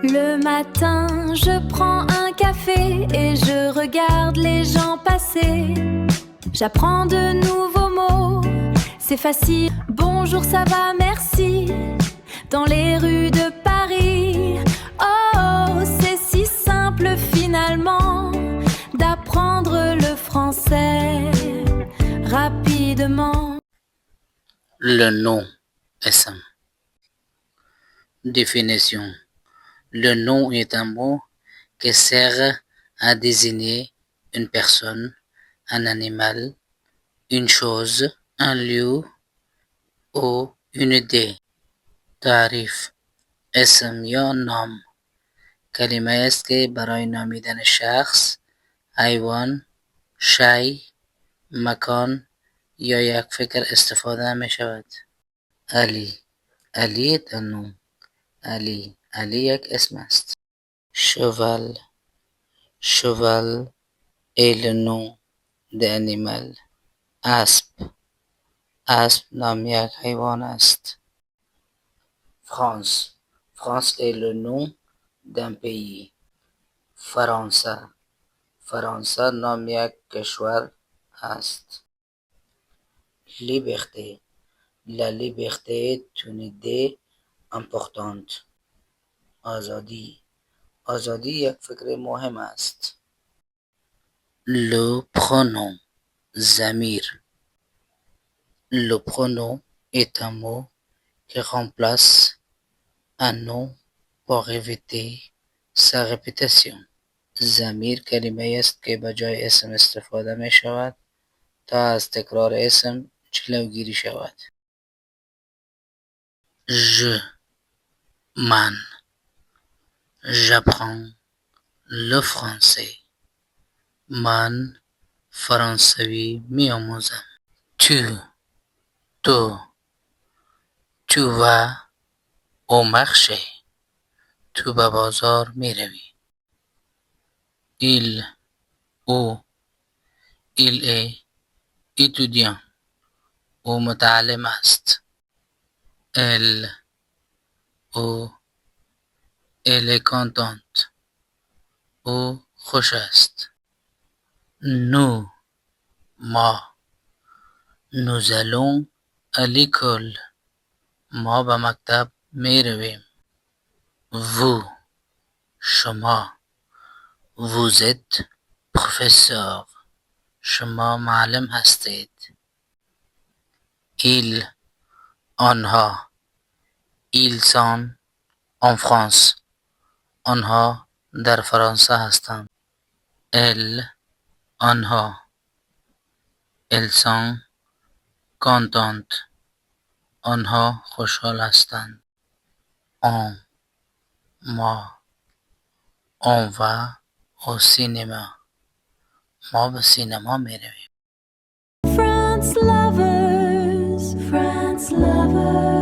Le matin, je prends un café et je regarde les gens passer. J'apprends de nouveaux mots, c'est facile. Bonjour, ça va, merci. Dans les rues de Paris. Oh, c'est si simple finalement d'apprendre le français rapidement. Le nom, اسم. Définition. Le nom est un mot qui sert à désigner une personne, un animal, une chose, un lieu ou une idée. تعریف. اسم یا نام کلمه است که برای نامیدن شخص، حیوان، شی، مکان یا یک فکر استفاده می شود. علی. علی تنوم. علی یک اسم است. cheval. cheval est le nom d'animal. اسب. اسب نام یک حیوان است. France. France est le nom d'un pays. فرانسه. فرانسه نام یک کشور است. Liberté. La liberté est une idée importante. آزادی. آزادی یک فکر مهم است. Le pronom. ضمیر. Le pronom est un mot qui remplace un nom pour éviter sa répétition. ضمیر کلمه است که به جای اسم استفاده می شود تا از تکرار اسم جلوگیری شود. Je. من. J'apprends le français. من فرانسوی می آموزم. Tu. تو. Tu vas au marché. تو به بازار می روی. Il. او. Il est étudiant. او متعلم است. Elle. او. Elle est contente. او خوش است. Nous. ما. Nous allons à l'école. ما به مکتب می رویم. Vous. شما. Vous êtes professeur. شما معلم هستید. Il. آنها. Ils sont en France. آنها در فرانسه هستند. Elle. آنها. Elles sont contentes. آنها خوشحال هستند. On. ما. On va au cinéma. ما به سینما می رویم. France lovers, France lovers.